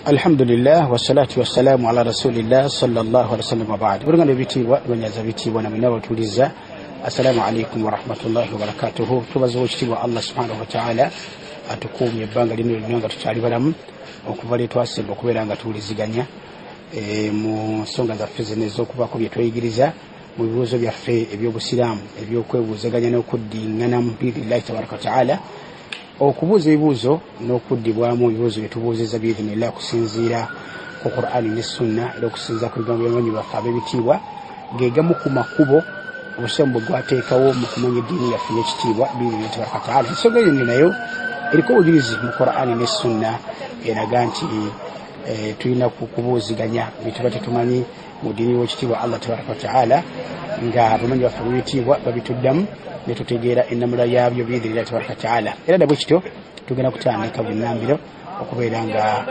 Alhamdulillah wassalatu wassalamu ala rasulillah sallallahu alaihi wasallam wa ba'd. Buranga nebitibwa banyaza bitibwa na minabo tuliza. Assalamu alaikum wa rahmatullahi wa barakatuh. Tubazo ekitibwa Allah subhanahu wa ta'ala atukumye ebbanga lino lyonna tukyali balamu okuva lwe twasemba okubeera nga tuwuliziganya mu nsonga zaffe zino ez'okubaako bye tweyigiriza mu bibuuzo byaffe eby'obusiraamu eby'okwebuuzaganya n'okuddingana mu biidhnillahi tabaraka wa ta'ala. Okubuuza ebibuuzo n'okuddibwamu ebibuuzo bye tubuuzizza biidhnillah okusinziira ku Qur'ani ne Sunna era okusinziira ku bigambo by'abanywanyi baffe ab'ebitiibwa geegamu ku makubo obusembo gwateekawo mu kumanya eddiini yaffe n'ekitiibwa biidhnillahi tabaraka wa ta'ala. Ensonga eyo nayo eriko obujulizi mu Qur'ani ne Sunna eraga nti tulina kubuuziganya bye tuba tetumanyi mu ddiini w'ekitiibwa Allah tabaraka wa ta'ala nga abanywanyi baffe ab'ebitiibwa babituddamu ne tutegeera ennamula yaabyo biidhnillahi tabaraka wa ta'ala. Era nabwe kityo tugenda kutandika bunnambiro okubeera nga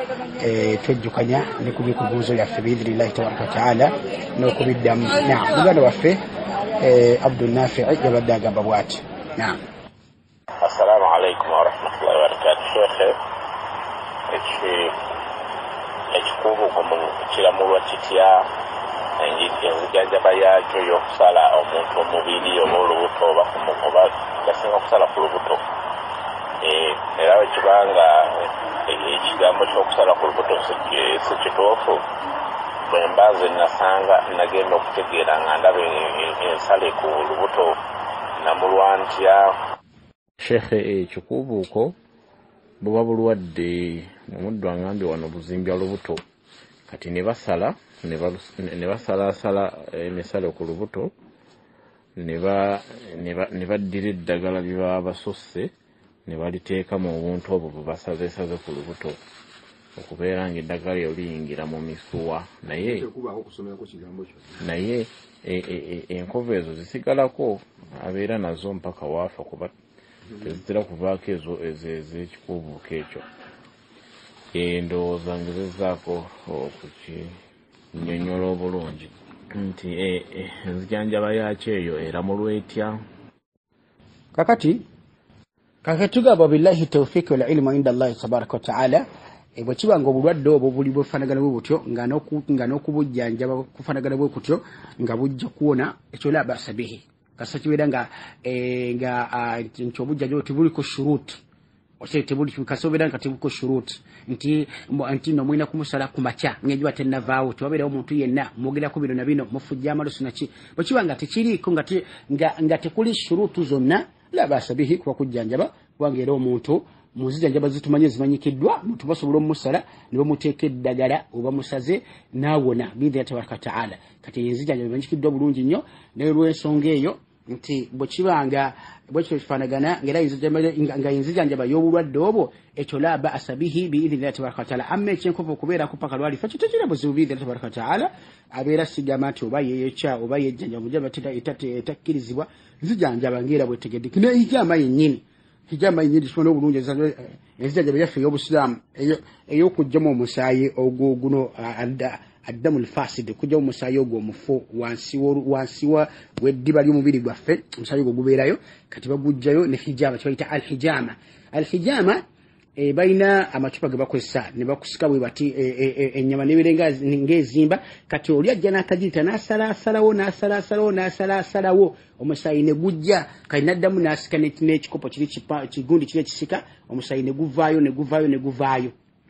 twejjukanya ne ku bibuuzo byaffe biidhnillahi tabaraka wa ta'ala n'okubiddamu. Muganda waffe Abdul Nafi' yabadde agamba bw'ati. Assalamu alaikum wa rahmatullahi wa barakatuh. Ekikubuko mu kiramulwa kitya enzijanjaba yakyo y'okusala omuntu omubiri oba olubuto oba gasinga okusala ku lubuto. Era bwe kibanga ekigambo ky'okusala ku lubuto si kituufu, bwe mba nze nasanga nagenda okutegeera nga ndaba ensale ku lubuto namulwa ntya. Shekhe ekikubuuko buba bulwadde omuddu angambye wano buzimbya lubuto kati ne basalasala emisale ku lubuto ne baddira eddagala lye baba basusse ne baliteeka mu buntu obwo bwe basazeesaze ku lubuto okubeera ng'eddagala lyo liyingira mu misuwa naye enkovu ezo zisigalako abeera nazo mpaka waafa kuba tezitera kuvaako ezo ez'ekikubuuko ekyo. Endowooza ngezezaako okukinyonnyola obulungi nti enzijanjaba yakyo eyo eramulwa etya. Kakati tugamba billahi tawfiq wal ilmu inda Allah tabaraka wa ta'ala. Bwe kiba nga obulwadde obwo buli bwefaanagana bwe butyo nga n'okubujjanjaba kufaanagana bwe kutyo nga bujja kuwona ekyo la basa bihi kasa kibeera nga nti obujjanjaba tebuliko shuruuti kasobeera nga tebuliko shuruuti nti no mulina kumusala ku makya ng'enjuba tennavaawo tewabeerawo omuntu yenna mwogerako bino na bino mufujja amalusu naki. Bwe kiba nga tekiriiko nga tekuli shuruutu zonna la basa bihi kuba kujjanjaba kubanga era omuntu mu nzijanjaba zitumanye zimanyikiddwa omuntu basobola omusala ne bamuteeka eddagala oba musaze n'awona biidhnillahi tabaraka wa ta'ala. Kati enzijanjaba zimanyikiddwa bulungi nnyo naye olw'ensonga eyo nti bwe kibanga bwekyo kifaanagana nga enzijanjaba y'obulwadde obwo ekyo la ba'asa bihi biidhnillahi tabaraka wa ta'ala. Amma ekyenkovu okubeerako paka lwalifa kyo tekirina buzibu biidhnillahi tabaraka wa ta'ala. Abeera sigamba nti oba yeeyokya oba yejjanjaba mujaba etakkirizibwa nzijanjaba ng'era bwetegeddeke n'ehijama yennyini kisobola obulungi enzijanjaba yaffe ey'obusiraamu ey'okugyamu omusaayi ogwo guno addamu alfasid okugyamu omusaayi ogwo omufu wansi w'eddiba ly'omubiri gwaffe omusaayi ogwo gubeerayo kati bagugjayo ne hijama kibayita alhijama balina amacupa ge bakozesa ne bakusika bwe bati ennyama nebeera ng'ezimba kati oli ajja n'akagirita n'asalaasalawo omusaayi ne gujja kati n'addamu n'asika n'ekikopo kigundi kiri ekisika omusaayi ne guvaayo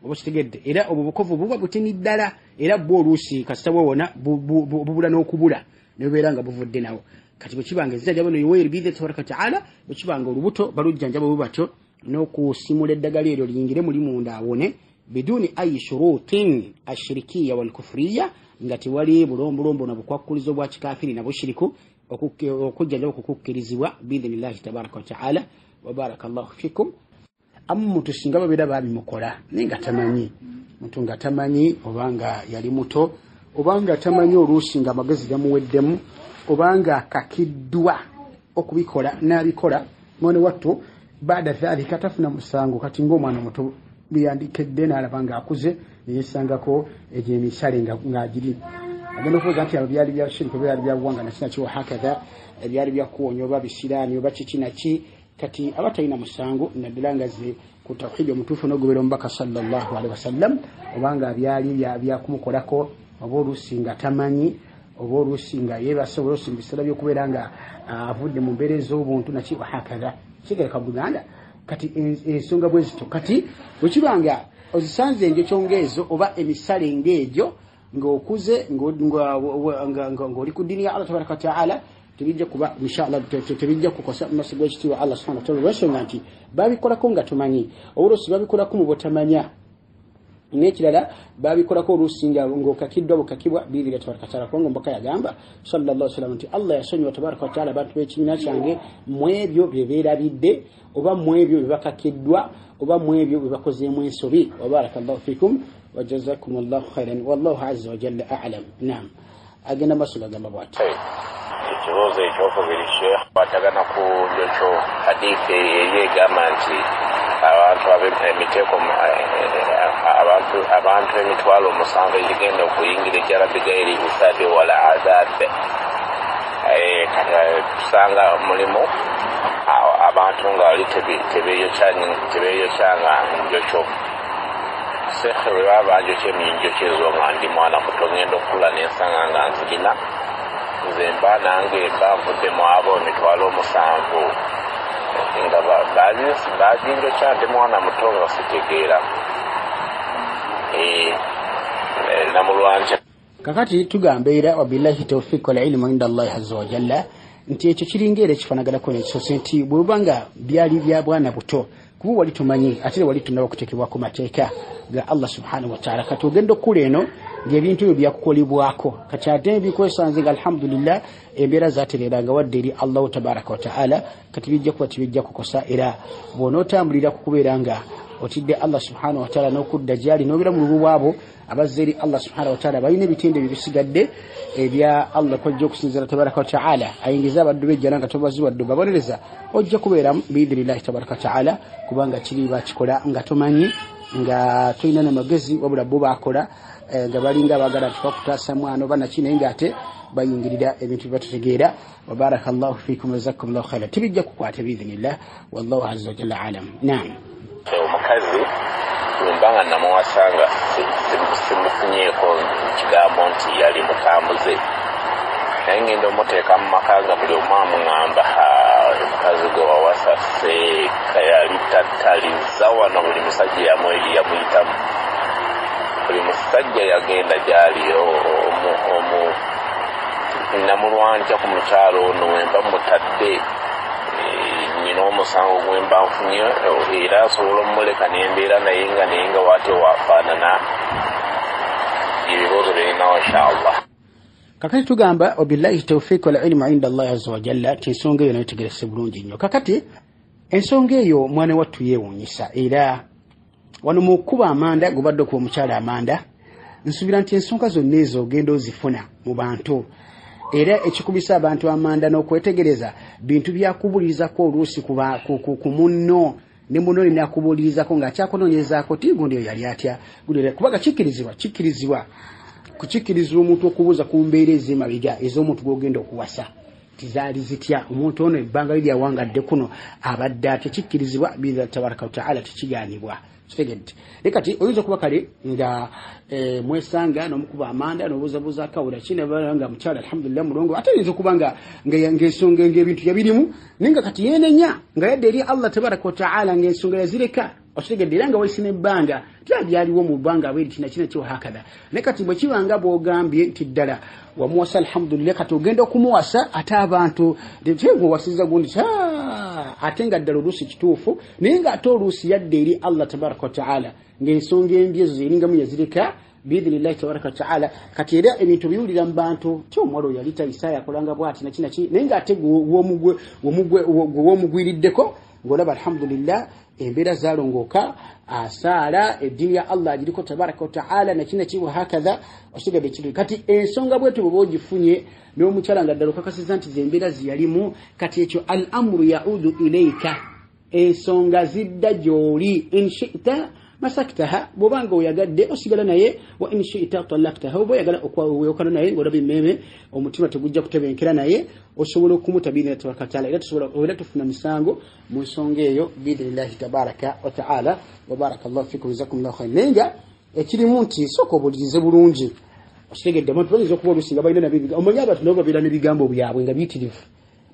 oba kitegedde. Era obwo bukovu buba butini ddala era bwo oluusi kasita bwewona bubula n'okubula ne bubeera nga buvudde nawo. Kati bwe kibanga enzijanjaba no yoweeri biidhnillahi tabaraka wa ta'ala bwe kibanga olubuto balujjanjaba bwe batyo n'okusimula eddagala eryo liyingire muli munda awone biduni ayi shuruutin ashirikiya wal kufuriya nga tewali bulombolombo na bukwakkulizo bwa kikafiri na bushiriku okujjanjaba okukukkirizibwa biidhnillahi tabaraka wa ta'ala. Wa barakallahu fikum. Omuntu singa babeera babimukola naye nga tamanyi muntu nga tamanyi obanga yali muto obanga tamanyi oluusi nga amagezi gamuweddemu obanga akakiddwa okubikola n'abikola mwene wattu baada dhalika tafuna musango kati ng'omwana muto byandikedde n'alaba ng'akuze neyesangako egyo emisale ng'agiri agenda okubuuza nti abo byali bya shirika byali bya buwanga nakina kiwa hakatha ebyali bya kuwonya oba bisiraani oba kiki naki kati abatalina musango naddala nga ze ku tawhidi omutuufu n'ogobera omubaka sallallahu alaihi wasallam obanga byali byakumukolako oba oluusi nga tamanyi oba oluusi nga yeebase oba oluusi mu biseera by'okubeera nga avudde mu mbeera ez'obuntu naki wahakaza kigereka Buganda kati ensonga bwe zito kati bwe kiba nga ozisanze enjokyo ng'ezo oba emisale ng'egyo ng'okuze ng'oli ku ddiini ya Allah tabaraka wa ta'ala tebijja kuba inshallah tebijja kukosa masigo ekitiibwa Allah subhanahu wa ta'ala lwensonga nti babikolako nga tumanyi oluusi babikolako mu botamanya n'ekirala babikolako oluusi ng'okakiddwa bukakibwa biibiri tabaraka wa ta'ala kubanga omubaka yagamba sallallahu alaihi wasallam nti Allah yasonyiwa tabaraka wa ta'ala abantu b'ekibiina kyange mu ebyo bye beerabidde oba mu ebyo bye bakakiddwa oba mu ebyo bye bakozeemu ensobi wa barakallahu fikum wa jazakumullahu khairan wallahu azza wa jalla a'lam. Naam, agenda masula gamba bwati ekibuuzo ekyokubiri sheekh batagana ku ekyo hadithi eyegamba nti abantu emitwalo 7 egigenda okuyingira ejjala bigayiri hisabi wala azabe tusanga mulimu abantu nga wali tebeeyokyanga njokyo sekhe bwe baba banjokya eminjokyo ezo nga ndi mwana muto ngenda okukula n'ensanga nga nzirina nze mba nange mba nvudde mu abo emitwalo 7 nga bazinjokya ndi mwana muto nga sitegeera namulwanja kakati tugamba era wabillahi tawfiq wal ilmu inda Allah azza wa jalla nti ekyo kiringa era kifaanaganako nekyo nti bw'obanga byali bya bwana buto kuba wali tumanyi ate wali tunaba okuteekebwa ku mateeka ga Allah subhanahu wa ta'ala kati ogenda okula eno ng'ebintu ebyo byakukolebwako kati ate bikwesanze nga alhamdulillah embeera zaatereeranga wadde eri Allahu tabaraka wa ta'ala kati bijja kuba tibijja kukosa era bw'onootambulira ku kubeera nga otidde Allah subhanahu wa ta'ala n'okudda gyali n'obeera mu lubu bwabo abazze eri Allah subhanahu wa ta'ala balina ebitende bibisigadde ebya Allah kwajja okusinziira tabaraka wa ta'ala ayingiza abaddu bejjana nga tobaziwadde babonereza ojja kubeera biidhinillahi tabaraka wa ta'ala kubanga kiri bakikola nga tomanyi nga tolina n'amagezi wabula bo baakola nga balinga baagala tukakutaasa mwana oba naki naye ng'ate bayingirira ebintu bibatutegeera wa barakallahu fikum wa jazakumullahu khairan tibijja kukwata biidhinillah wallahu azza wa jalla alam. Naam, omukazi mbanga namuwasanga simufunyeeko kigambo nti yali mutambuze naye ngenda omuteeka mu maka nga buli omu amuŋŋamba omukazi gwe wawasa seeka yali tattaliza wano buli musajja yamuyitamu buli musajja yagenda gyali namulwanja ku mukyalo ono wemba mutadde nyina omusango gwemba nfunye era asobola omuleka nembeera naye nga waate wafaanana ebibuuzo birinawo inshallah. kakati tugamba wabillahi tawfiq wal ilmu inda Allah azza wa jalla ti ensonga eyo nayo tegerese bulungi nnyo. kakati ensonga eyo mwana wattu yeewuunyisa era wano mu kuba amanda gubadde okuba omukyala amanda nsuubira nti ensonga zonna ezo ogenda ozifuna mu bantu era ekikubisa abantu amanda n'okwetegereza bintu byakubulirizako oluusi ku munno ne munno ninakubulirizako ng'akyakunoonyezaako ti gundi oyo yali atya kubaga kikkirizibwa kukikirizibwa omuntu okubuuza ku mbeera ez'emabega ez'omuntu gw'ogenda okuwasa tizaali zitya omuntu ono ebbanga liri awangadde kuno abadde atya kikkirizibwa biidha tabaraka wa ta'ala tekigaanibwa kitegedde kati oyinza okuba kale nga mwesanga n'omukuba amanda n'obuuzabuuza akawula kinabanga mukyala alhamdulillah mulongo ate oyinza okuba ng'ensonga ng'ebintu yabirimu naye nga kati yeenenya nga yadde eri Allah tabaraka wa ta'ala ng'ensonga yazireka okitegedde era nga waisina ebbanga tyabyaliwo mu bbanga bweri kinakina kiwahakadha naye kati bwe kibanga bw'ogambye nti ddala wamuwasa alhamdulillah kati ogenda okumuwasa ate abantu tegowasiza gundi ate nga ddala oluusi kituufu naye ng'ate oluusi yadde eri Allah tabaraka wa ta'ala ng'ensonga embi ezo zeringamu yazireka biidhinillahi tabaraka wa ta'ala kati era ebintu biwulira mu bantu ti omuwala oyo yali tayisa yakolanga bw'ati nakinaki naye ng'ate w'omugwiriddeko ng'olaba alhamdulillah embeera zalongooka asaala eddiini ya Allah agiriko tabaraka wa ta'ala nakinaki wahakadha osigadde kiri kati ensonga bwetu bw'oba ogifunye n'omukyala nga ddala okakasiza nti zembeera ziyalimu kati ekyo al amuru yaudu ilayka ensonga zidda gy'oli inshita مسكتها بوبانغو يغدي osigala naye wa in shi'ta talaqtaha bo yagala okweyokana naye ngodabi meme omutima tegujja kutebenkera naye osobola okumutabina tabaraka ila tusobola tufuna misango mu nsonga eyo bidillahi tabaraka wa ta'ala wa barakallahu fikum jazakumullahu khairan nenga ekirimu nti soko obulize bulungi osigedde abantu bayizo kuba lusinga balina nabiga omanya abantu nabo babira nebigambo byabwe nga bitirifu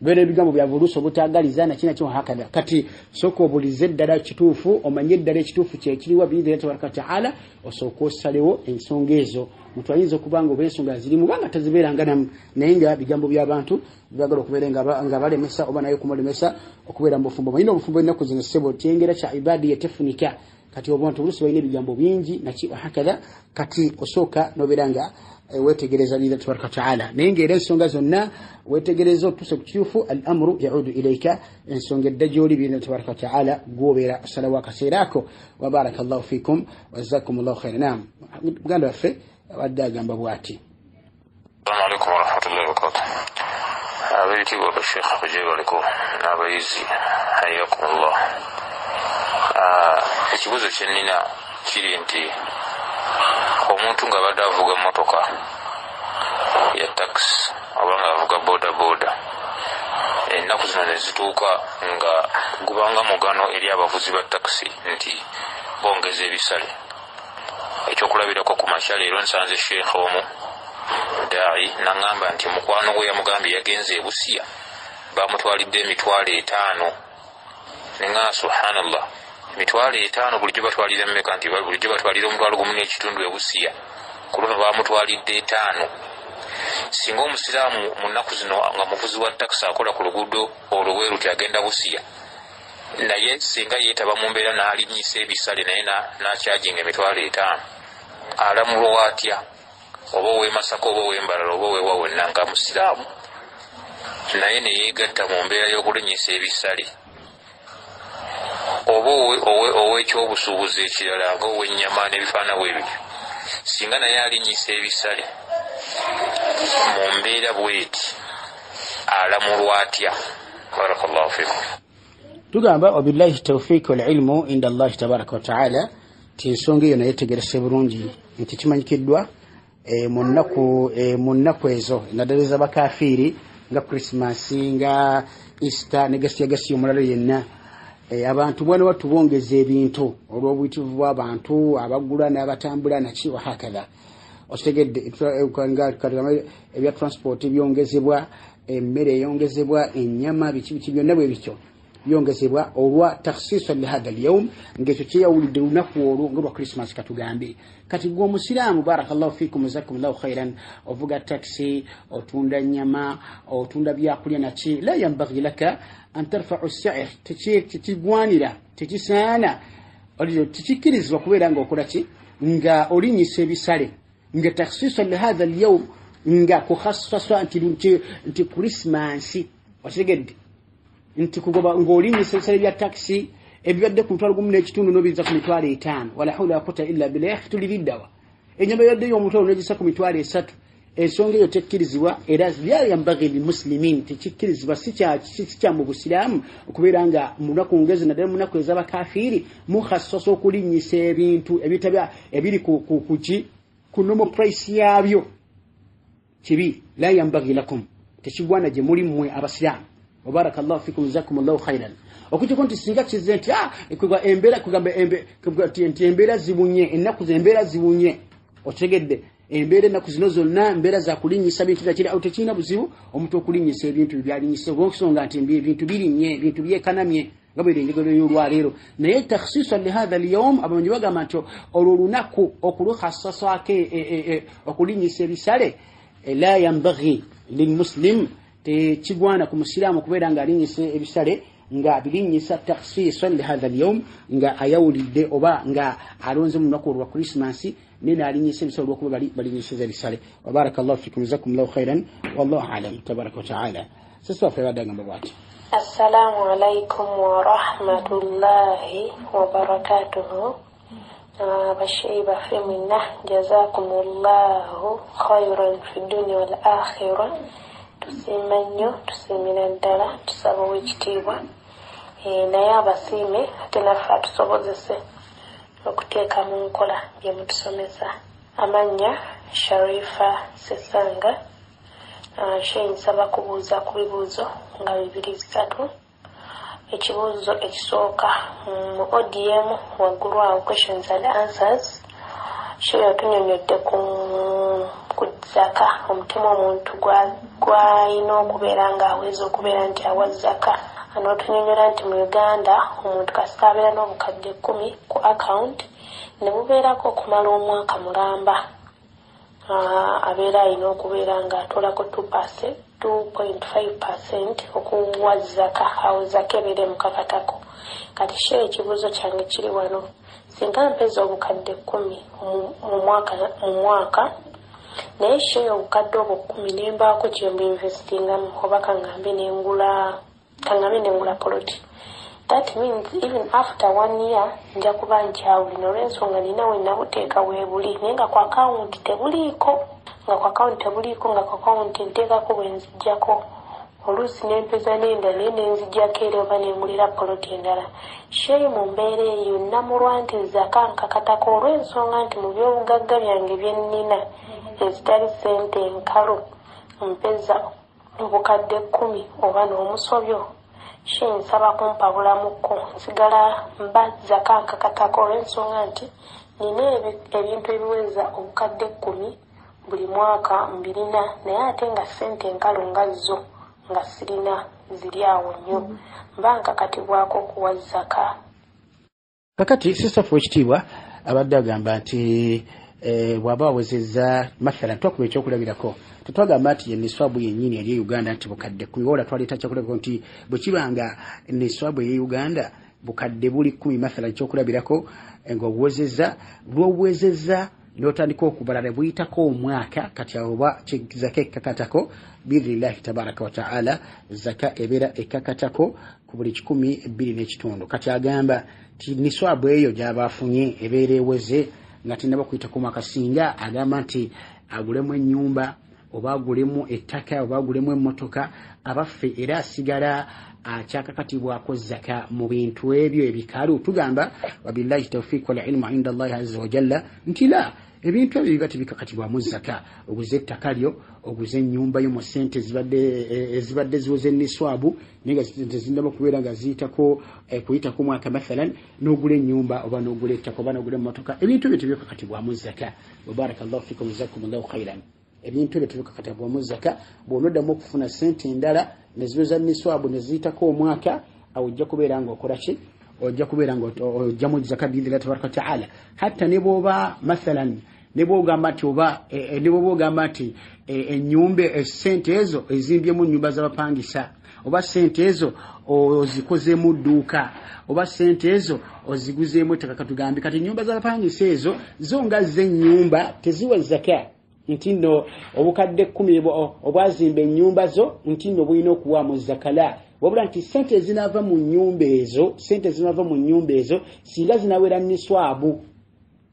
bene bigambo bya buluso butagalizana kina kyo hakada kati soko obulize ddala kituufu omanye ddala ekituufu kyekiriwa bidillahi tabaraka wa ta'ala osoko salewo ensonga ezo mutwayinza kubanga obensonga zirimu banga taziberanga nayenga bigambo by'abantu byagala okubeera nga balemesa oba naye kumulemesa okubeera mu bufumbo balina obufumbo ennaku zino ssebo kyengera kya ibadi yetefunika kati obuntu olusi balina ebigambo bingi naki hakada kati osooka nobeera nga wetegereza bidillahi tabaraka wa ta'ala nayenga era ensonga zonna wetegereza otuse ku kituufu al-amru yaudu ilayka ensonga eddajoli bidillahi tabaraka wa ta'ala gwobeera salawo akaseera ako wa barakallahu fikum wa jazakumullahu khairan muganda waffe abadde agamba bw'ati. Assalamu alaikum warahmatullahi wabarakatuh. Abaitiibwa abasheekh abajeebaliko n'abayizi hayyakumullah. Ekibuuzo kye nnina kiri nti omuntu ng'abadde avuga emmotoka ya taxi oba ng'avuga boda ennaku zino ne zituuka nga gubanga mugano eri abavuzi ba taxi nti bongeza ebisale. Ekyokulabirako ku makya leero nsanze sheekh omu daayi n'aŋŋamba nti mukwano gwe yamugambye yagenze e Busia bamutwalidde $5,000 nenga subhanallah $5,000 bulijjo batwalira mmeka nti bulijjo batwalira $1.5 e Busia ku luno bamutwalidde $5. Singa omusiraamu mu nnaku zino nga muvuzi wa taxi akola ku luguudo olwo bwe luti agenda Busia naye singa yeetaba mu mbeera n'alinnyisa ebisale naye n'akyajinga $5,000 alamulwa atya oba ow'e Masaka oba ow'e Mbarara oba ow'ewa wenna nga musiraamu naye ne yeegatta mu mbeera y'okulinnyisa ebisale oba ow'ekyobusuubuzi ekirala nga ow'ennyama n'ebifaana bw'ebyo singa naye alinnyisa ebisale mu mbeera bw'eti alamulwa atya. Barakallahu fikum. Tugamba wabillahi tawfiq wal ilmu inda Allah tabaraka wa ta'ala tinsonga yo naye tegerese bulungi nti kimanyikiddwa mu nnaku ezo nadaleza bakafiri nga Christmas nga Easter ne gasi omulala yenna abantu bwana watu bongeza ebintu olw'obuyitivu bw'abantu abagula n'abatambula naki wa hakadha otegedde ebya transport byongezebwa emmere yongezebwa ennyama biki byonna bwe bityo byongezebwa olwa takhsisa li hadha al-yawm ngekyo kyeyawulidde lunaku olwo ngolwa Christmas katugambe kati gwe omusiraamu barakallahu fikum jazakumullahu khairan ovuga taxi otunda nyama otunda byakulya naki la yambaghi laka an tarfa'u as-sa'ir tikigwanira tikisaana olio tikikirizwa kubeera nga okola ki nga olinyisa ebisale nga takhsisa li hadha al-yawm nga kukhassasa nti Christmas wategedde nti kugoba ng'olinyisa ebisale bya taxi ebibadde ku $1.5 n'obiza ku $5,000 wala hawla wala quwwata illa billah tulibiddawa enyama yadde y'omutwalo n'egisa ku $3,000 ensonga eyo tekkirizibwa era yambaghi limuslimin tekikkirizibwa si kya mu busiraamu okubeera nga munaku ngezi naddala munaku ez'abakafiri mukhassasa okulinnyisa ebintu ebiri ku normal price yabyo kibi la yambaghi lakum tekigwana gye muli mmwe abasiraamu. Wabarakallahu fikum jazakumullahu khairan. Okutiko nti singa kizenti ekugwa embera kugamba embera zibunye ennaku z'embeera zibunye otegedde embera ennaku zino zonna embeera za kulinnyisa bintu zakiri autekina buzibu omuntu okulinnyisa ebintu byalinyisa olw'okusonga nti ebintu birinnye ebintu byekanamye nga bwe enjogero y'olwaleero naye takhsisa li hadha al-yawm abamanyi bagamba nti olwo lunaku okulukhassasaako okulinnyisa ebisale la yambaghi lilmuslim tekigwana ku musiraamu kubeera nga alinyisa ebisale nga bilinyisa takhsisan li hadha al-yawm nga ayawulidde oba nga alonze mu lunaku olwa Christmas nina alinyisa ebisale olw'okuba balinyisiza ebisale. Wa barakallahu fikum jazakumullahu khairan wallahu alam tabaraka wa ta'ala. Sasa wafe badagamba bwati. Assalamu alaikum wa rahmatullahi wa barakatuhu. Bashiba femina jazakumullahu khairan fi dunya wal akhirah. Tusiima nnyo tusiimira ddala tusaba w'ekitiibwa naye abasiime ate naffe atusobozese okuteeka mu nkola bye mutusomesa. Amannya Sharifa Sesanga. Sheikh nsaba kubuuza ku bibuuzo nga 2-3. Ekibuuzo ekisooka mu ODM waggulu awo questions and answers. Sheikh atunyonyodde ku zaka, omutima omuntu gwalina okubeera ng'aweza okubeera nti awa zaka. Anotunyonyola nti mu Uganda omuntu kasita abeera n'obukadde 10 ku account ne bubeerako okumala omwaka mulamba. Abeera alina okubeera ng'atoolako 2.5% okuwa zaka, awo zaka ebeere mu kakatako. Kati Sheikh ekibuuzo kyange kiri wano, singa mpeza obukadde 10 mu mwaka naye Sheikh obukadde obwo 10 ne mbaako kye mbinvestingamu oba kangambe nengula poloti. That means even after 1 year nja kuba nkyawulina olw'ensonga nina we nabuteeka weebuli naye nga ku akawunti tebuliiko, nga ku akawunti nteekako bwe nzijjako. Oluusi n'empeza n'endala naye ne nzijjako era oba ne ngulira poloti endala. Sheikh mu mbeera eyo namulwa nti zaka nkakatako olw'ensonga nti mu by'obugagga byange bye nnina ezitali ssente enkalu mpeza obukadde 10 oba n'omusobyo. Sheikh nsaba kumpa bulamukko nsigala mba zaka nkakatako olw'ensonga nti nina ebintu ebiweza obukadde 10 buli mwaka mbirina naye ate nga ssente enkalu nga zo nga sirina, ziri awo nnyo. Mba nkakatibwako okuwa zaka. Kakati Sister Ekitiibwa abadde agamba nti bw'aba awezezza mathalan twakuba ekyokulabirako tetwagamba nti niswabu yennyini eri Uganda nti bukadde 10 ola twaleeta kyakulabirako nti bwe kibanga niswabu eri Uganda bukadde buli 10 mathalan ekyokulabirako ng'obuwezezza lw'obuwezezza n'otandika okubala ne buyitako omwaka kati oba zaka ekkakatako biidhnillahi tabaraka wa taala zaka ebeera ekkakatako ku buli 120 kati agamba nti niswabu eyo gy'aba afunye ebeera eweze nga tinaba kuyita ku mwaka singa agamba nti agulemu ennyumba oba agulemu ettaka oba agulemu emmotoka abaffe era asigala akyakakatibwako zaka mu bintu ebyo ebikalu. Tugamba wabillahi tawfiq wal ilmu inda Allahi azza wa jalla nti la ebintu ebyo biba tebikakatibwamu zaka. Oguze ettaka lyo, oguze ennyumba yo mu ssente ezibadde ziweze niswabu naye nga tezinaba kubeera nga ziyitako kuyitako mwaka mathalan n'ogula ennyumba oba n'ogula ettaka oba n'ogula emmotoka, ebintu ebyo tebikakatibwamu zaka. Wabarakallahu fikum jazakumullahu khairan. Ebintu ebyo tebikakatibwamu zaka. Bw'onoddamu okufuna ssente endala ne ziweza niswabu ne ziyitako omwaka awo ojja kubeera ng'okola ki? Ojja kubeera ng'ojjamu zaka biidhnillahi tabaraka wa taala. Hatta ne bw'oba mathalan ne bw'ogamba nti ennyumba essente ezo ezimbyemu nnyumba z'abapangisa oba ssente ezo ozikozeemu dduuka oba ssente ezo oziguzeemu ettaka katugambe kati ennyumba z'abapangisa ezo zo nga z'ennyumba teziwa zaka nti nno obukadde 10 obwazimba ennyumba zo nti nno bulina okuwaamu zakala. Wabula nti ssente ezinava mu nnyumba ezo singa zinawera niswabu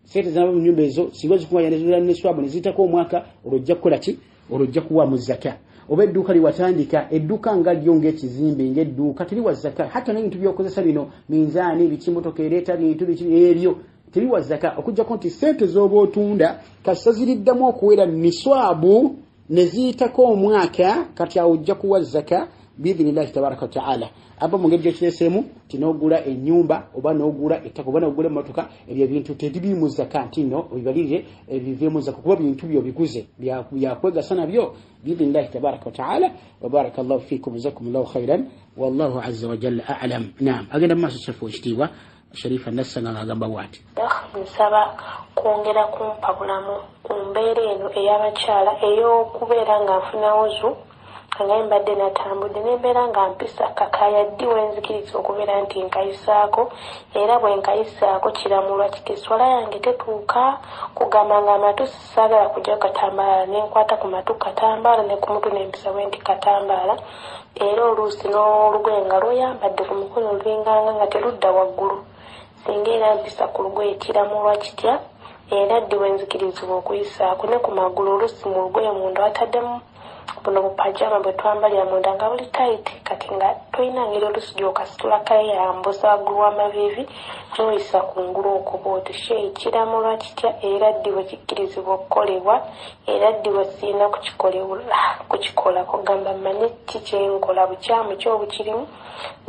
ssente zinava mu nnyumba ezo singa zikumanya niswabu ne ziyitako omwaka olwojja kukola ki? Olwojja kuwaamu zaka. Oba edduuka liwatandika edduuka nga lyo ng'ekizimbe ng'edduuka teriwa zaka. Hatta n'ebintu by'okozesa bino minzaani bikimotoka ereeta bintu ebyo teriwa zaka okujjako nti ssente z'oba otunda kasita ziriddamu okuwera niswabu ne ziyitako omwaka kati awo ojja kuwa zaka biidhnillahi tabaraka wa taala. Aba mu ngeri gyekireeseemu ti n'ogula ennyumba oba n'ogula ettaka oba n'ogula emmotoka ebyo ebintu tebibimu zaka nti nno obibalirire ebiveemu zaka kuba bintu by'obiguze byakwegasa nabyo biidhnillahi tabaraka wa taala. Wa barakallahu fikum jazakumullahu khairan wallahu azza wa jalla a'lam. Naam, agenda mu maaso Sister Ekitiibwa Sharifa Nassanga ng'agamba bw'ati. Nsaba kwongera kumpa bulamu ku mbeera eno ey'abakyala ey'okubeera nga nfuna wuzu nga mbadde natambudde n'embeera nga mpisa kakaya ddi wenzikiriza okubeera nti nkayisaako era bwe nkayisaako kiramulwa kiti swala yange tetuuka kugamba nga amatu saagala kujja katambaala nenkwata ku matu katambaala ne ku mutu nempisa bwe nti katambaala era oluusi n'olugoye nga lweyambadde ku mukono olwinganga nga terudda waggulu singa era mpisa ku lugoye kiramulwa kitya era ddi wenzikirizibwa okuyisaako ne ku magulu oluusi mu lugoye munda wataddemu buno bupajama bwe twambalira munda nga buli tight kati nga toyina ngeri olusugi okasitula kayambuza waggulu w'amaviivi n'oyisa kungulu okuba oti sheyi kiramulwa kitya era ddi bwe kikkirizibwa okukolebwa era ddi bwe sirina kukikola kugamba manye ki kyenkola bukyamu kyobukirimu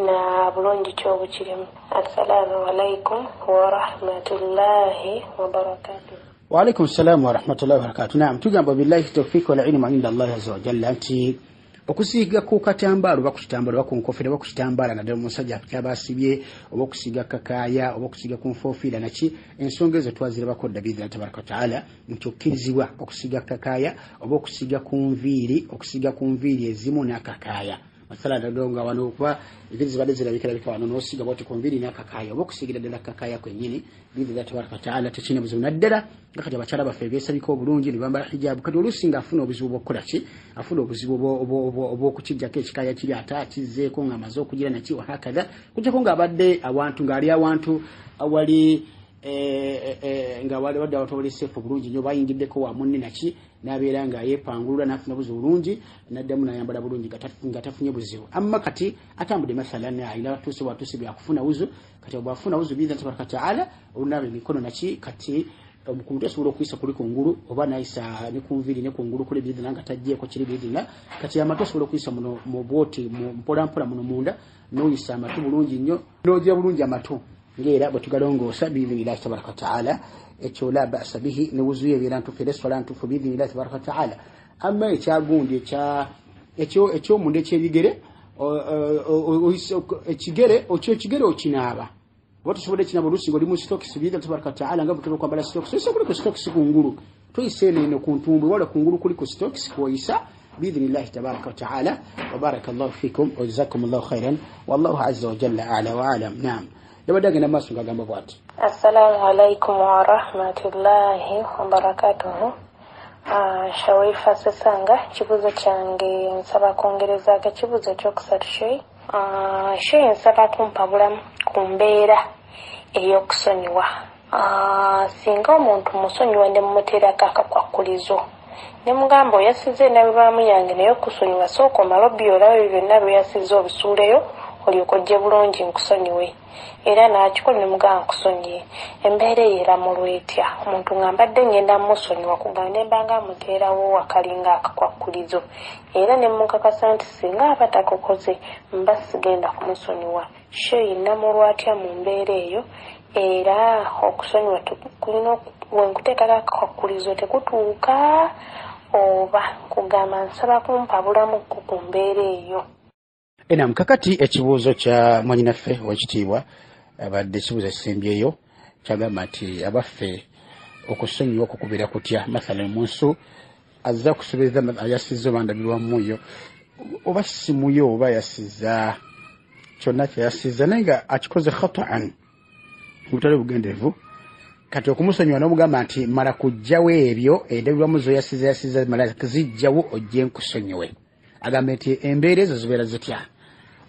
na bulungi kyobukirimu. Assalamu alaikum warahmatullahi wabarakatuh. وعليكم السلام ورحمة الله وبركاته. نعم تجمع بالله التوفيق والعلم عند الله عز وجل. أنت okusiga ku katambalo bakutambalo bakunkofera bakutambala na demo musajja kyabasibye obokusiga kakaya obokusiga ku nfofira naki ensonga ezo twazira bakodda bidha tabaraka taala nchokirizibwa okusiga kakaya obokusiga ku nviri ezimu na kakaya masala dadonga wano kwa ibinzi badezera bikira wano nosiga bote ku nviri na kakaya obokusigira dala kakaya kwennyini bidha tabaraka taala tekine buzuna ddala ngakati abachara bafebesa biko bulungi nibambala hijabu kati olusinga afuna obuzibu bwokukola ki afuna obuzibu obwokukijjako ekikaya kiri ate akizzeeko ng'amaze okugira nakiwa hakaza kujjako ng'abadde awantu ng'ali awantu awali nga wali wadde abantu abali seefu bulungi nnyo bayingiddeko wa munne naki n'abeera nga yeepangulula n'afuna buzibu bulungi n'addamu n'ayambala bulungi nga tafunye buzibu amma kati atambudde masalan ayina batuuse byakufuna wuzu kati bw'afuna wuzu biiza tabaraka taala olunaaba emikono naki kati omukuntu asobola okuyisa kuli kungulu oba nayisa ne kunviri ne kungulu kuli bidina nga tajjeeko kiri bidina kati amatu asobola okuyisa muno mu bwoti mpolampola muno munda noyisa amatu bulungi nnyo n'ogira bulungi amatu ng'era bwe tugalongoosa biidhinillahi tabaraka wataala ekyo la basa bihi ne wuzuye ebeera ntufu sola ntufu biidhinillahi tabaraka wataala amma ekyagundi ekyomunda ekyebigere ekigere okinaaba watu sobode kina bolusi ngoli mu stocks bidha tabaraka taala ngabo tuko kwambala stocks so kuli ku stocks kunguru tuyisene ne kuntumbu wala kunguru kuli ku stocks koisa biidhnillahi tabaraka taala wa barakallahu fikum wa jazakumullahu khairan wallahu azza wa jalla a'la wa alam. Naam dabadaga namasu ngagamba bwati. Assalamu alaikum wa rahmatullahi wa barakatuh. Sharifa Sesanga kibuzo kyange nsaba kongereza kibuzo kyokusatu sheyi nsaba kumpabula ku mbeera ey'okusonyiwa. Singa omuntu musonyiwa ne mumuteerako akakwakulizo ne mugamba oyasize endabirwamu yange naye okusonyiwa sooka omala obbi olaba byonna bye yasize obisuuleyo olyoka ojje bulungi nkusonyiwe era n'akikola ne mugamba nkusonyiye embeera eyo eramulwa etya omuntu nga mbadde ngenda musonyiwa kugamba ne mbanga muteerawo wakalinga akakwakulizo era ne mukakasa nti singa aba takokoze mba sigenda kumusonyiwa sheyi namulwa atya mu mbeera eyo era okusonyiwa kulina wenkuteekako akakwakulizo tekutuuka oba kugamba nsaba kumpabulamu ku mbeera eyo. Enam kakati ekibuuzo kya mwanyinaffe wekitiibwa abadde ekibuuzo ekisembyeyo kyagamba nti abaffe okusonyiwa okukubira kutya mathalan munsu azza kusobeza yasizza obandabirwamuyo oba simuyo oba yasizza kyonna kyeyasizza naye nga akikoze khataan butali bugenderevu kati okumusonyiwa n'omugamba nti mala kujjawo ebyo endabirwamu zoyasizza mala zijjawo ojje nkusonyiwe agambe nti embeera ezo zibeera zitya.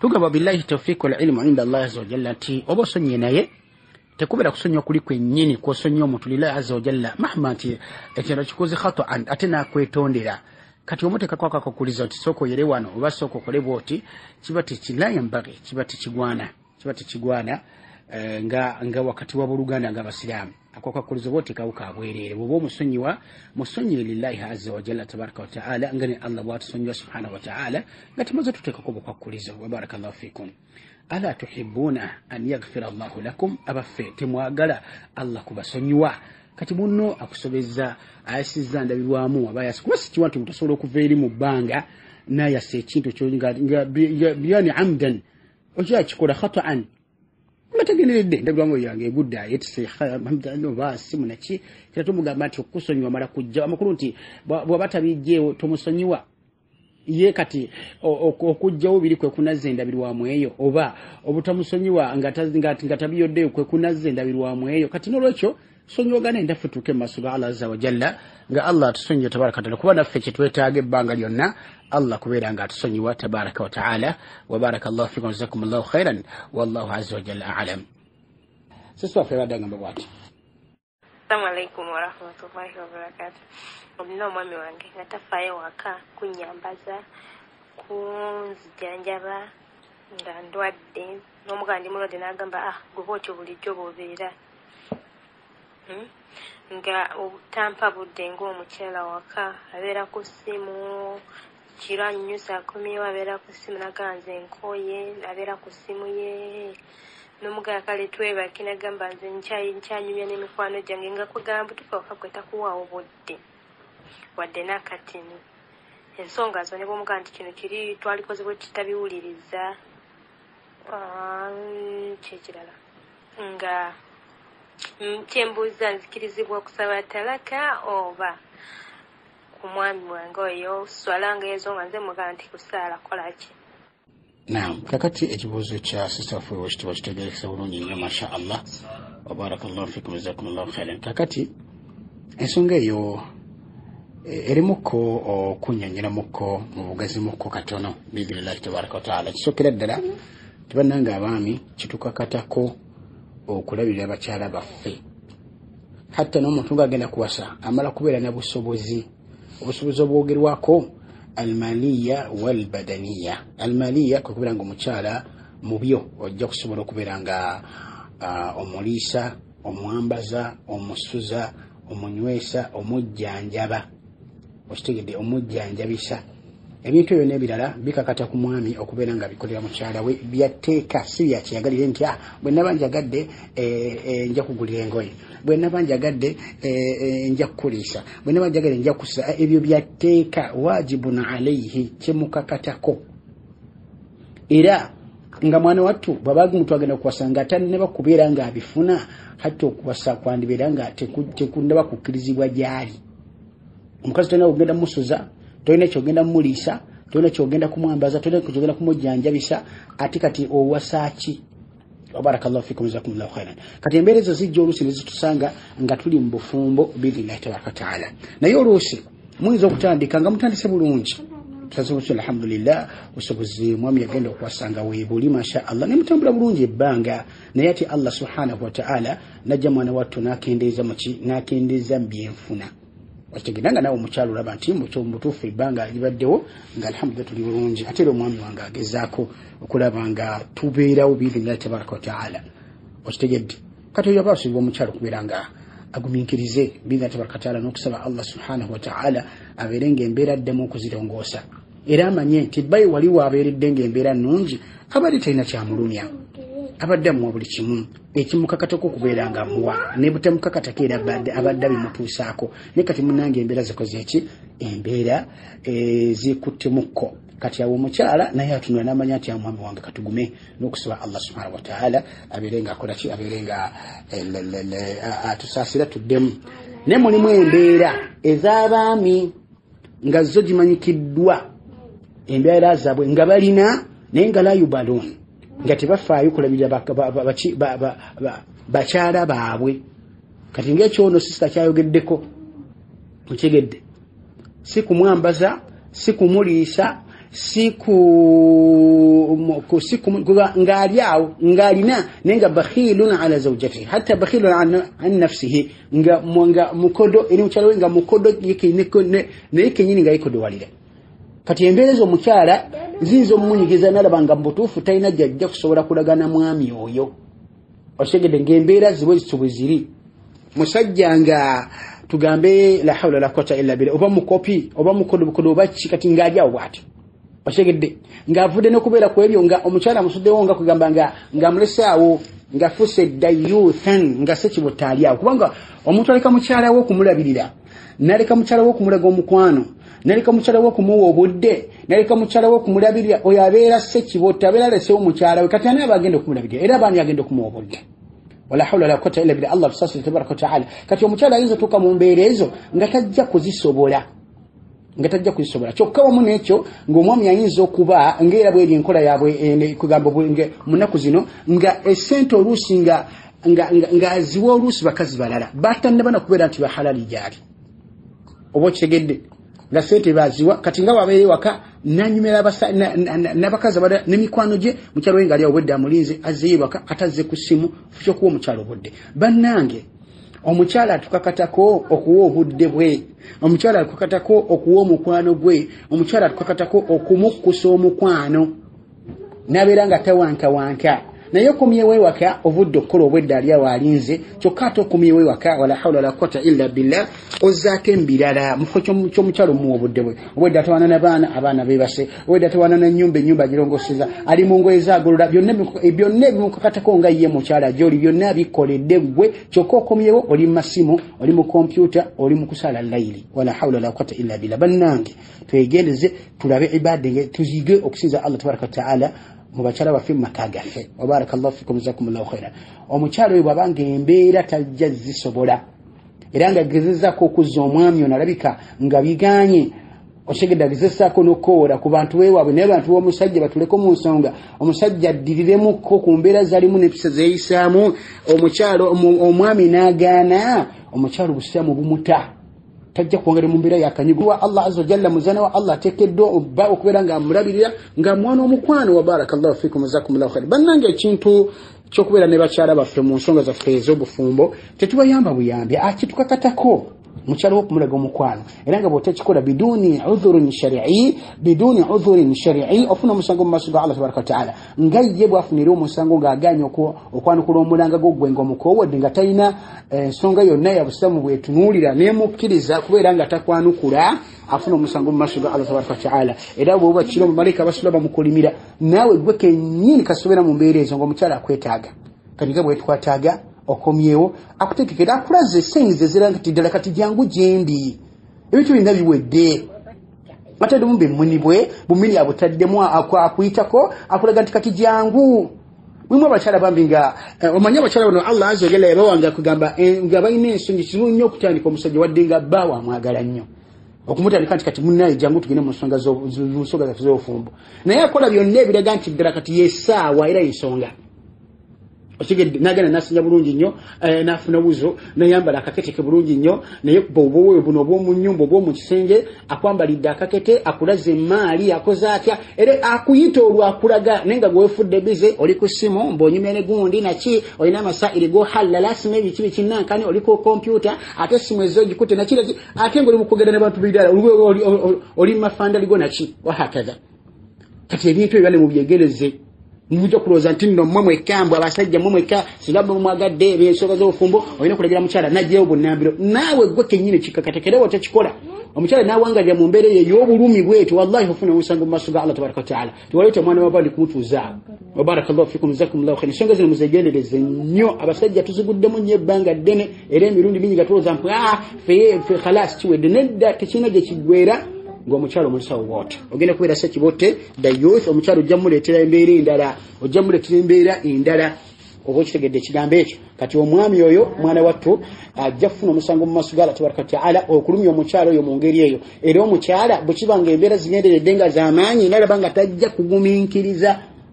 Tugamba billahi tawfiq wal ilmu inda Allah azza wa jalla ti oba osonyiye naye tekubera kusonyiwa kuli kwennyini kwosonyiwa omuntu lillahi azza wa jalla mahma nti ekiro kikoze khataan ate nakwetondera kati omuteekako akakuliza nti sooka oyere wano oba sooka okole bwoti kiba tekirayambage kiba tekigwana nga wakati wa buluganda ng'abasiraamu ako kakulizo booteekawo kabwereere bw'oba omusonyiwa musonyiye lillahi azza wa jalla tabaraka wa taala nga ne Allah bw'atusonyiwa subhanahu wa taala nga tumaze tuteekako bukwakulizo wa barakallahu fikum. Ala tuhibbuna an yaghfira Allahu lakum abaffe temwagala Allah kubasonyiwa kati muno akusobeza ayasizza ndabirwamu abayasi kuba sikiwa nti mutasobola okuva eri mu bbanga nayasa ekintu kyo nga byani amdan okyakikola khataan matageneredde ndabirwamu yange egudda yetise hamdano basi munaki kira tumugamba nti okusonyiwa mala kujja amakulu nti bw'aba tabijjeewo tomusonyiwa ye kati okujjawo biri kwe kunazza endabirwamu eyo oba obutamusonyiwa nga tabiyoddeyo kwe kunazza endabirwamu eyo kati n'olwekyo sonyiwagana endaffe tuuke mu maaso ga Allah azza wa jalla nga Allah atusonyiwa tabaraka taala kuba naffe kye twetaaga ebbanga lyonna Allah kubeera nga atusonyiwa tabaraka wa taala wa barakallahu fikum jazakumullahu khairan wallahu azza wa jalla a'lam. Sisi waffe badde agamba bw'ati Assalamu alaikum wa rahmatullahi wa barakatuh. Omuna omwami wange nga tafaayo waka kunyambaza kunzijanjaba nga ndwadde n'omugandi mulwadde n'agamba gwe otyo bulijjo bw'obeera nga tampa budde ng'omukyala waka abeera ku ssimu kiro anyusa 10 abeera ku ssimu naganze enkoye abeera ku ssimu ye n'omugala kale twebake nagamba nze nkyanyumya n'emikwano gyange nga kugamba tufa waka gwe takuwaawo budde wadde n'akatini ensonga zo ne bw'omugaa nti kino kiri twalikoze bwe kitabiwuliriza kyekirala nga kyembuuza nzikirizibwa okusaba talaka oba ku mwami wange oyo swalanga ezo nga nze mugaa nti kusaala kolaki. Naam, kakati ekibuuzo kya sister fwe wekitiibwa kitegeerekesa bulungi nnyo masha Allah wa barakallahu fikum jazakumullahu khairan. Kakati ensonga eyo erimuko okunyanyiramuko mu bugazimuko katono biidhnillahi tabaraka wa taala. Kisookera ddala tubannanga abaami kitukakatako okulabirira abakyala baffe hatta n'omuntu ng'agenda kuwasa amala kubeera na busobozi obwogerwako almaliya walbadaniya. Almaliya kwe kubeera nga omukyala mu byo ojja kusobola okubeera nga omuliisa, omwambaza, omusuza, omunywesa, omujjanjaba, okitegedde, omujjanjabisa. Ebintu ebyo n'ebirala bikakata ku mwami okubeera nga bikolera mukyala we byatteeka si byakiyagalire nti bwe naba njagadde nja kugulira engoye, bwe naba njagadde nja kukuliisa, bwe naba njagadde nja kusa. Ebyo byatteeka wajibun alayhi kyemukakatako. Era nga mwana wattu babaagi mutu agenda kuwasanga atanneba kubeera nga abifuna hatta okuwasa kwandibeera nga tekundaba kukkirizibwa gyali. Omukazi tolina kugenda musuza, tolina kyogenda muliisa, tolina kyogenda kumwambaza, tolina kyogenda kumujjanjabisa, ate kati owasaki. Barakallahu fikum jazakumullahu khairan. Kati embeera ezo zijja oluusi ne zitusanga nga tuli mu bufumbo biidhnillahi tabaraka taala. Naye oluusi muyinza okutandika nga mutandise bulungi, tusaze alhamdulillah obusobozi mwami yagenda okuwasanga weebuli masha Allah ne mutambula bulungi ebbanga, naye ati Allah subhanahu wa taala najja mwana wattu n'akendeeza mu byenfuna. Wakitegedanga nawe omukyalo olaba nti mutuufu ebbanga libaddewo nga alhamdulillah tuli bulungi, ate era omwami wange agezaako okulaba nga tubeerawo biidhnillahi tabaraka wa taala. Wakitegedde kati oyo aba asubibwa omukyalo okubeera nga agumiikirize biidhnillahi tabaraka wa taala n'okusaba Allah subhanahu wa taala abeere ng'embeera addemu okuzirongoosa, era amanye nti bbayi wali waabeeredde ng'embeera nnungi abadde talina kyamulumya, abadde amuwa buli kimu, ekimukakatako okubeera nga amuwa ne butamukakatako era abadde bimutuusaako. Naye kati munnange embeera zikoze eki? Embeera zikuttemukko. Kati awo omukyala naye atunula n'amanya nti omwami wange katugume n'okusaba Allah subhanahu wa taala abeere nga akola ki, abeere nga atusaasira tuddemu. Ne mulimu embeera ez'abaami nga zo gimanyikiddwa embeera zaabwe nga balina naye nga la yubalun, nga tebafaayo kulabirira bakyala baabwe. Kati ng'ekyono sisita kyayogeddeko, okitegedde, si kumwambaza, si kumuliisa, ng'ali awo ng'alina naye nga bakhilun ala zawjatihi hatta bakhilun an nafsihi, nga mukodo eri mukyala we nga mukodo naye kenyini nga yekodowalira. Kati embeera ezo omukyala ziyinza omumunyigiza n'alaba nga mubutuufu talina jjajja kusobola kulagana mwami oyo. Okitegedde ng'embeera zibwe zitubwe ziri. Musajja nga tugambe la hawla la quwwata illa billah, oba mukopi oba mukodo oba ki, kati ng'ali awo bw'atyo. Okitegedde ng'avudde n'okubeera ku ebyo nga omukyala amusuddewo nga kugamba nga mulese awo ng'afuuse dayuthan nga sekibutta ali awo. Kubanga omuntu aleka mukyala we okumulabirira, n'aleka mukyala we okumulaga omukwano, n'aleka mukyala we okumuwa obudde, n'aleka mukyala we okumulabirira, oyo abeera sekibota, abeera alesewo mukyala we. Kati ani aba agenda okumulabirira era abaani agenda okumuwa obudde? Wala hawla wala quwwata illa billah. Allah bisasira tabaraka wa taala. Kati omukyala ayinza tuuka mu mbeera ezo nga tajja kuzisobola, kyokka wamu n'ekyo ng'omwami ayinza okuba ng'era bweri enkola yaabwe kugamba munaku zino nga essente oluusi nga ziwa oluusi bakazi balala batannaba nakubeera nti bahalali gyali. Oba okitegedde nga sente baziwa, kati nga wabeere waka nanyumira n'abakazi abalala n'emikwano gye, mukyalo we ng'ali awo obudde amulinze azzeyo waka atazze ku ssimu ky'okuwa omukyalo obudde. Bannange omukyala tukakatako okuwa obudde bwe, omukyala tukakatako okuwa omukwano gwe, omukyala tukakatako okumukkusa omukwano nabeera nga tawankawanka naye okumyewo ewaka ovudde okukola obwedda ali awo alinze kyokka ate okumyewo ewaka wala hawla wala quwwata illa billah ozzaako embirala mu kifo ky'omukyalo omuwa obudde bwe obwedda tawana n'abaana abaana beebase obwedda tawana na ennyumba girongoseza ali mu ngoye zaagolola byonna ebimukakatako nga ye mukyala gy'oli byonna bikoledde gwe kyokka okumyewo oli mu masimu oli mu kompyuta oli mu kusala layiri wala hawla wala quwwata illa billah bannange twegendeze tulabe ibadde tuzige okusinza Allah tabaraka wa taala mubakyala baffe mu maka gaffe wabarakallahu fikum jazakumullahu khairan omukyala oyo bwabanga embeera tajja zisobola era nga gezezaako okuzza omwami ono alabika nga biganye otegedde agezesaako n'okkowola ku bantu beewaabwe naye abantu b'omusajja batuleko mu nsonga omusajja addiriremukko ku mbeera zalimu n'empisa zeeyisaamu omwami n'agaana omukyala obusiraamu bumuta tajja kuwangala mu mbeera yakanyigwa Allah azza wa jalla muzana wa Allah tekeddwa okubeera nga amulabirira nga mwana omukwano wa barakallahu fikum jazakumullahu khair bannange ekintu ky'okubeera ne bakyala baffe mu nsonga zaffe ez'obufumbo tetubayamba buyambi akitukakatako mukyala w'okumulaga omukwano era nga bw'otekikola biduni udhurin shari'i ofuna omusango mu maaso ga Allah tabaraka wa taala nga ye bw'afunira omusango ng'aganya okwanukula omulanga gw'ogwenga omukoowodde nga talina ensonga yonna ya busiraamu bwetunuulira neemukkiriza kubeera nga takwanukula afuna omusango mu maaso ga Allah tabaraka wa taala era bw'oba kiro bamalayika basula bamukolimira naawe gwe kennyini kasobeera mu mbeera ezo ng'omukyala akwetaaga kaniga bwetwataaga okomyewo akutekekera akulaze essenyizo eziranga kati ddala kati jangu gyendi ebintu birina biwedde atadde mumbe munibwe bumini abutaddemu akuyitako akulaga nti kati jangu mwimu abakyala bambi nga omanye abakyala bano Allah azza wa jalla yabawanga akugamba nga balina ensonyi kizibu nnyo okutandika omusajja wadde nga baawa amwagala nnyo okumutandika nti kati munnaye jangu tugende mu nsonga zaffe z'obufumbo naye akola byonna ebiraga nti ddala kati yesaawa era ensonga otegedde nagana nasinya bulungi nnyo nafuna buzo nayambala akakete bulungi nnyo naye bwobuwe buno obw'omu nnyumba obw'omu kisenge akwambalidde akakete akulaze emaali akoze atya era akuyita olwakulaga naye nga gwefudde bize oli ku ssimu mb'onyumya gundi naki olina amasairi go halala simu ebiki bikinnankani oli ku kompyuta ate essimu ezo gikutte nakira ate ng'oli mu kwogera n'abantu b'eddala oli mu mafandali go naki wahakaza kati ebintu ebyo bale mu byegereze mujja kulooza nti nno mmwe mwekambwe abasajja mmwe mweka singa mwagadde ebyensonga z'obufumbo olina okulagira mukyala najjayo bunnambiro naawe gwe kennyini kikakatekere watakikola omukyala n'awangalira mu mbeera eyo ey'obulumi bwetyo wallahi ofuna omusango mu maaso ga Allah tabaraka wa taala tiwaleeta omwana wabali kumutuuzaawo wabarakallahu fikum jazakumullahu khairan ensonga zino muzegendereze nnyo abasajja tuziguddemu nnyo ebbanga ddene era emirundi mingi nga tulowooza mpu fe khalas kiwedde nedda tekirina gye kiggwera ng'omukyalo omulisawo wote ogenda kubeera sekibote the youth omukyalo ojja muleetera embeera endala oba okitegedde ekigambo ekyo kati omwami oyo mwana wattu ajja kufuna omusango mu maaso ga Allah tabaraka wa taala okulumya omukyalo oyo mu ngeri eyo era omukyala bwe kiba nga embeera zigenderedde nga z'amaanyi nalaba nga tajja kugumiikiriza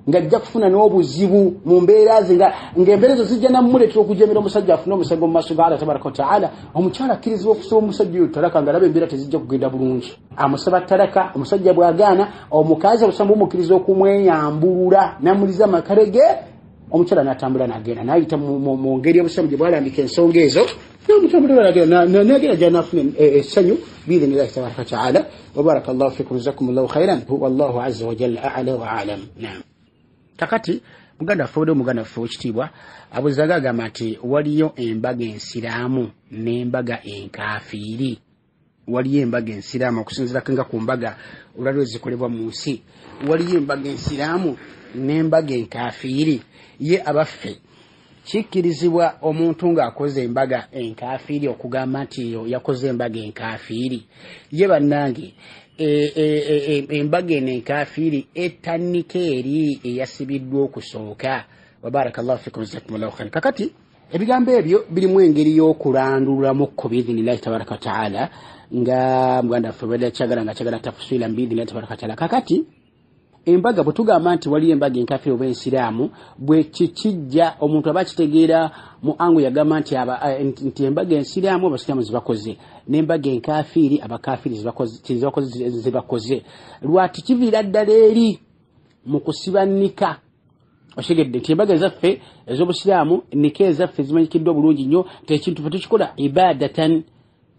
ngajja kufuna n'obuzibu mu mbeera ze ng'embeera ezo zijja namuleetera okujemera omusajja afune omusango mu maaso ga Allah tabaraka wa taala omukyala akkirizibwa okusaba omusajja oyo talaka ng'alaba embeera tezijja kugenda bulungi amusaba talaka omusajja bw'agaana omukazi obusambu bumukkiriza okumweyambulula n'amuliza amakarege omukyala n'atambula n'agenda n'ayita mu ngeri y'obusamu gye bwalambika ensonga ezo n'agenda gy'anaafuna essanyu biidhinillahi tabaraka wa taala wa barakallahu fikum jazakumullahu khairan wallahu azza wa jalla a'la wa a'lam naam kakati muganda waffe w'ekitiibwa abuzaga agamba nti waliyo embaga ensiraamu n'embaga enkafiiri waliyo embaga ensiraamu okusinziira nga ku mbaga olwaliwo zikolebwa mu nsi waliyo embaga ensiraamu n'embaga enkafiiri ye abaffe kikkirizibwa omuntu ng'akoze embaga enkafiiri okugamba nti yakoze embaga enkafiiri ye bannange embaga eno enkafiiri etandika eri eyasibiddwa okusooka wabarakallahu fikum jazakumullahu khairan kakati ebigambo ebyo birimu engeri y'okulandulramukko biidhinillahi tabaraka wa taala nga muganda waffe bwedda kyagala nga kyagala tafuswira biidhinillahi tabaraka wa taala kakati embaga bwe tugamba nti waliyo embaga enkafiiri oba ensiraamu bwe kikijja omuntu aba kitegeera mu angu yagamba nti embaga ensiraamu abasiraamu zibakoze n'embaga enkafiiri abakafiiri zibakoze lwati kiviira ddala eri mu kusibanika oshigedde timbaga ezaffe ez'obusiraamu nika ezaffe zimanyikiddwa bulungi nnyo tekintu fe tukikola ibadatan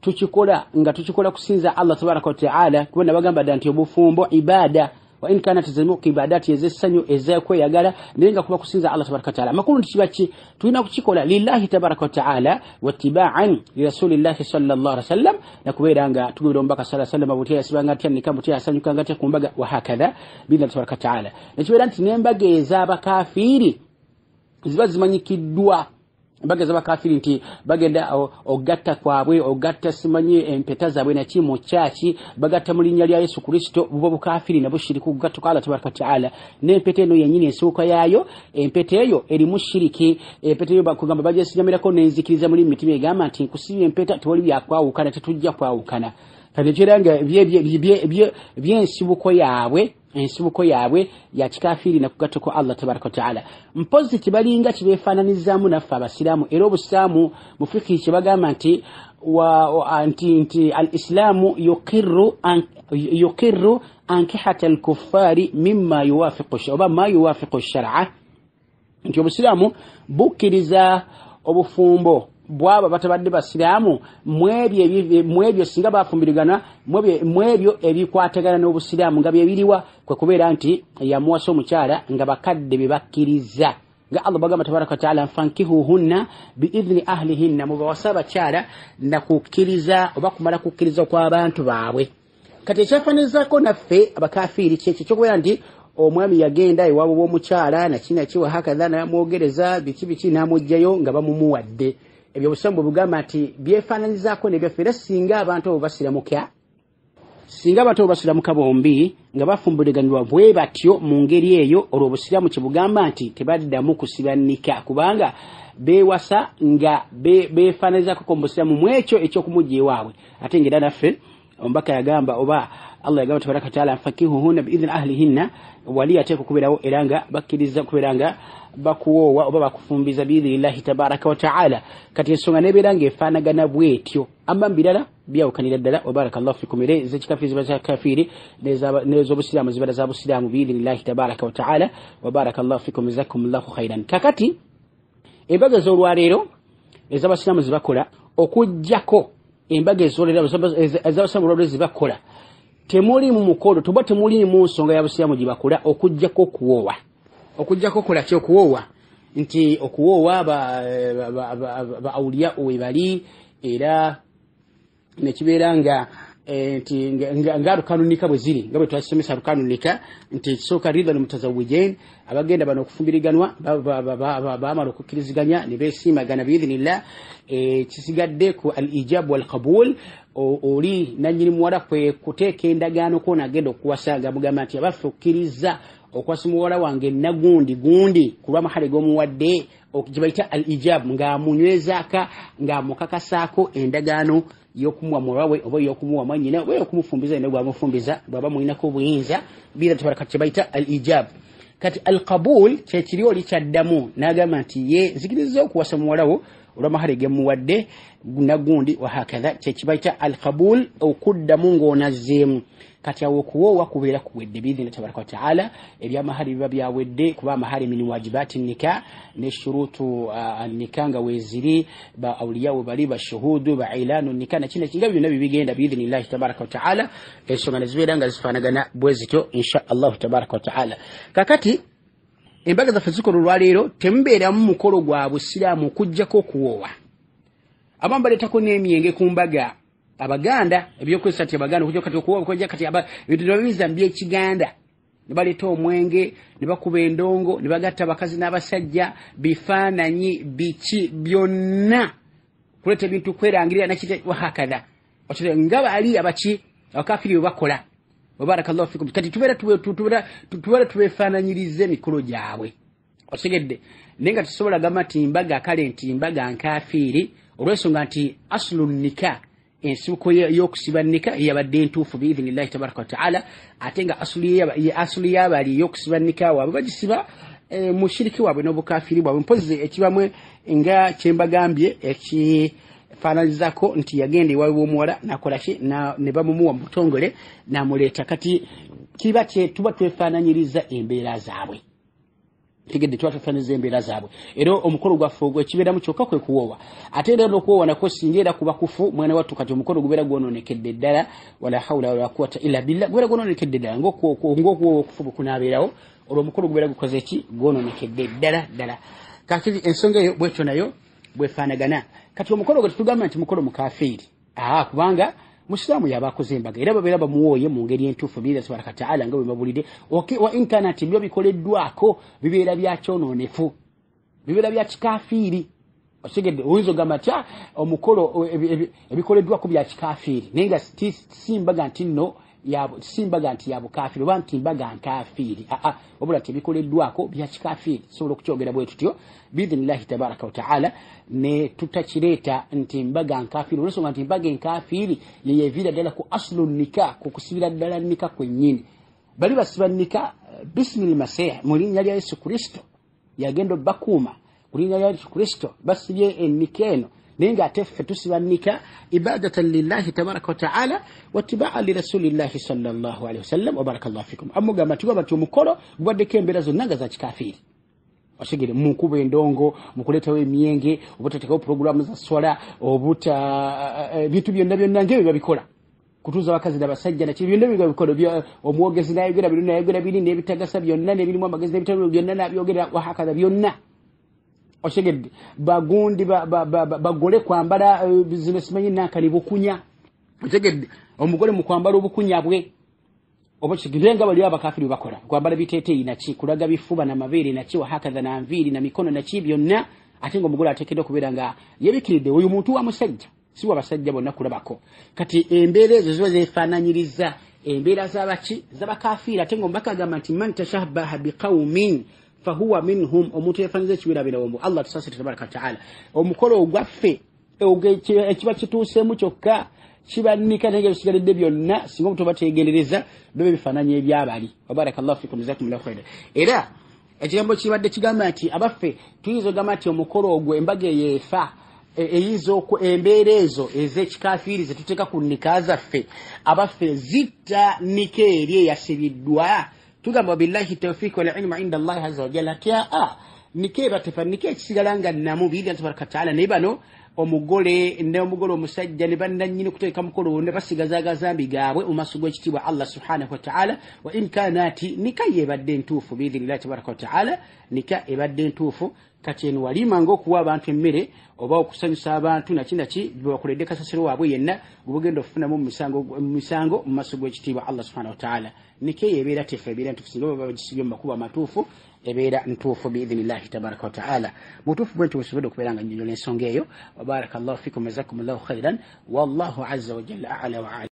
tukikola nga tukikola kusinza Allah tabaraka wa taala kuba nabagamba dda nti obufumbo ibada wa in kanat zamuku ibadati ezessanyu ezekweyagala naye nga kuba kusinza Allah tabaraka wa taala makulu ntikibaki tulina kukikola lillahi tabaraka wa taala wattiba'an li rasulillahi sallallahu alaihi wasallam nakubeera nga tugubira omubaka sallallahu alaihi wasallam butya yasibanga atya nika butya yasanyukanga atya ku mbaga wa hakadha billahi tabaraka wa taala nekibeera nti n'embaga ez'abakafiiri ziba zimanyikiddwa embaga z'abakafiiri nti bagenda ogatta kwabwe ogatta simanyi empeta zaabwe naki mu kyaki bagatta mu linnya lya Yesu Kristo bubo bukafiiri nabo shiriki kugatta kwa Allah tabaraka wa taala n'empeta eno yennyini ensuuka yaayo empeta eyo erimu shiriki empeta eyo bakugamba bagyesigamirako n'enzikiriza muli mitima egamba nti nkusibye empeta tewali byakwawukana tetujja kwawukana kati ekiranga by'ensibuko yaabwe ensibuko yaabwe ya kikafiiri na kugatta kwa Allah tabaraka wa taala mpozi kibalinga kibeefaananizaamu naffe abasiraamu era obusiraamu mu fiqhi kibagamba nti anti al-islamu yuqirru ankihata al-kuffari mimma yuwafiqu oba ma yuwafiqu shar'a nti obusiraamu bukkiriza obufumbo bwaba batabadde basiraamu mwebyo singa bafumbirigana mwebyo ebikwatagana n'obusiraamu nga byebiriwa kwe kubeera nti yamuwasa omukyala nga bakadde bebakkiriza nga Allah bagamba tabaraka wa taala fankihuhunna biidhni ahlihinna mubawasa abakyala nakukkiriza oba kumala kukkiriza kw'abantu baabwe kati ekyafaananyizako naffe abakafiiri kyekyo kyokubeera nti omwami yagenda ewaabwe w'omukyala nakinaki hakadha namwogereza biki n'amugjayo nga bamumuwadde ebyo busambo bugamba nti byefaananyizaako nebyaffe era singa abantu abo basiramuka bombi nga bafumbiriganirwa bwe batyo mu ngeri eyo olwo obusiraamu kye bugamba nti tebaddamu kusibanika kubanga beewasa nga beefaananyizaako mu busiraamu mu ekyo ekyokumujja ewaabwe ate ngera naffe omubaka yagamba oba Allah yagamba tabaraka taala fakihuhunna biidhni ahlihinna wali ateeka okubeerawo era nga bakkiriza kubeera nga bakuwoowa oba bakufumbiza biidhnillahi tabaraka wa taala kati ensonga nebeera ng'efaanagana bwetyo amba mbirala byawukanira ddala wabarakallahu fikum era ez'ekikafiiri ziba za kafiiri n'ez'obusiraamu zibala za busiraamu biidhnillahi tabaraka wa taala wabarakallahu fikum jazakumullahu khairan kakati embaga ez'olwaleero ez'abasiraamu zibakola okuggyako embaga ez'abasiraamu zibakola temuli mu mukolo tuba temuli mu nsonga ya busiraamu gibakola okuggyako okuwoowa okuggyako kola kyo okuwoowa nti okuwoowa ba awliya webali era nekibeera nga nti nga rukanunika bwe ziri nga bwe twasomesa rukanunika nti kisooka ridhal mutazawijain abagenda bano okufumbiriganwa baamala okukkiriziganya ne beesiimagana biidhnillah kisigadde ku al-ijab wal qabul oli nannyini muwala kwe kuteeka endagaano koona agenda okuwasa nga mugamba nti abaffe okkiriza okwasa muwala wange nagundi kulwa mahale g'omuwadde gyebayita al-ijab ng'amunywezaaka ng'amukakasaako endagaano y'okumuwa muwalawe oba y'okumuwa mwannyina oba y'okumufumbiza yena bw'amufumbiza bw'aba mulinako obuyinza biira tabaraka kyebayita al-ijab kati al-qabul kyekiri oli kyaddamu n'agamba nti ye nzikiriza okuwasa muwalawo olwa mahale gemuwadde nagundi wahakadha kyekibayita al-qabul okuddamu ng'onazzeemu kati awo okuwoowa kubeera kuwedde biidhni tabaraka wa taala ebyamahali biba byawedde kuba amahali min wajibati nika ne shurutu nika nga weeziri ba awliyawo bali bashuhudu ba ilanu nika nakina kinga byonna bibigenda biidhnillahi tabaraka wa taala ensonga nezibeera nga zifaanagana bwe zityo insha allahu tabaraka wa taala kakati embaga zaffe zikola olwaleero temubeeramu mukolo gwa busiraamu okuggyako okuwoowa abamu baleetako n'emyenge ku mbaga abaganda ebyokwesa ati abaganda kujja kati okuwa kujja kati ebintu byabiza by'ekiganda ne baleeta omwenge ne bakuba endongo ne bagatta abakazi n'abasajja bifaananyi biki byonna kuleeta ebintu kwerangirira nakite wahakadha okite nga bali abaki abakafiri bwe bakola wabarakallahu fikum kati tubeera tubeefaananyiriza emikolo gyabwe otegedde naye nga tusobola gamba nti mbaga kale nti mbaga nkafiiri olw'ensonga nti aslu nika ensibuko y'okusiba nika yabadde entuufu biidhnillahi tabaraka wa taala ate nga asuli y'abali ey'okusiba nika waabwe bagisiba mushiriki waabwe n'obukafiri bwabwe mpozi ekibamwe nga kyembagambye ekifaananyizako nti yagenda ewaabwe w'omuwala nakola ki ne bamumuwa mu butongole namuleeta kati kiba tuba twefaananyiriza embeera zaabwe tegedde twatafaniza embeera zaabwe era omukolo gwaffe ogw'ekibeeramu kyokka kwe kuwoowa ate era n'okuwoowa nako singa era kuba kufu mwana wattu kati omukolo gubeera gwonoonekedde ddala wala hawla wala quwwata illa billah gubeera gwonoonekedde ddala ng'okuwoowa okufu bwe kunaabeerawo olwo omukolo gubeera gukoze ki gwonoonekedde ddala kakiri ensonga eyo bwetyo nayo bwefaanagana kati omukolo gwe tetugamba nti mukolo mukafiiri kubanga musiraamu yabakoze embaga era babeera bamuwooye mu ngeri entuufu biira tabaraka taala nga bwe babulidde wa in kana nti byo bikoleddwako bibeera bya kyonoonefu bibeera bya kikafiiri otegedde oyinza ogamba nti omukolo ebikoleddwako bya kikafiiri naye nga simbaga nti nno simbaga nti ya bukafiiri oba nti mbaga nkafiiri wabula nti ebikoleddwako bya kikafiiri sobola okukyogera bwe tutyo biidhinillahi tabaraka wataala ne tutakireeta nti mbaga nkafiiri olwensonga nti mbaga enkafiiri yeyeviira ddala ku aslu nika ku kusibira ddala nika kwennyini bali basiba nika bisimil masih mu linnya lya yesu kristo yagenda obbakuuma ku linnya lya yesu kristo basibye ennika eno naye ng'ate ffe tusiba nika ibadatan lillahi tabaraka wataala wattibaan lirasulillahi sallallahu alaihi wasallam wa barakallahu fikum amugamba tugamba nti omukolo gubaddeko embeera zonna nga za kikafiiri otegere munkuba endongo mukuleetawo emyenge obutateekawo puroguramu za swala ebintu byonna ng'ebyo babikola kutuuza abakazi n'abasajja nakiri byonna bibikola omwogezi nayogera biri n'ebitagasa byonna n'ebirimu amagezi n'ebitabo byonna nabyogera wahakaza byonna otegedde bagundi bagole kwambala zino simanyi nankani bukunya otegedde omugole mu kwambala obukunya bwe oba kigire nga bali abakafiri bakola kwambala biteeteeyi naki kulaga bifuba na mabeere naki wahakaza na nviiri na mikono naki byonna ate nga omugole ateekeddwa okubeera nga yebikiridde oyo muntu wa musajja si wabasajja bonna kulabako kati embeera ezo ziba zeefaananyiriza embeera z'abaki z'abakafiiri ate nga omubaka agamba nti man tashabbaha biqaumin fahuwa minhum omuntu yeefaniza ekibeerabeera wombo allah tusasire tabaraka wataala omukolo ogwaffe ekiba kituuseemu kyokka kibanika naye bisigaledde byonna singa omuntu bategendereza bebe bifaananyi ebyabali wabarakallahu fikum jazakumullahu khairan era ekigambo kibadde kigamba nti abaffe tuyinza ogamba nti omukolo ogwo embaga eyeefa eyinza embeera ezo ez'ekikafiiri zetuteeka ku nnika zaffe abaffe zitta nika eri eyasibiddwa tugamba billahi tawfiq wal ilmu inda Allah azza wa jalla nika ebatefa nika ekisigala nga namu biidha tabaraka taala naye bano omugole omusajja ne bannannyini kuteeka mukolo ne basigaza agazambi gaabwe mu maaso g'ekitiibwa Allah subhanahu wa ta'ala wa in kanati nika yebadde entuufu biidhinillahi tabaraka wa ta'ala nika ebadde entuufu kati eno walima ng'okuwa abantu emmere oba okusanyusa abantu naki bakuledde kasasiro waabwe yenna gubugenda okufunamu mu misango mu maaso g'ekitiibwa Allah subhanahu wa ta'ala nika ebeera tefe ebeera ntuufu singa baba bagisibye mu makubo amatuufu ebeera ntuufu biidhinillahi tabaraka wa ta'ala mutuufu bwe nti busobodde okubeera nga nnyonnyola ensonga eyo wa barakallahu fikum jazakumullahu khairan wallahu azza wa jalla a'la wa a'lam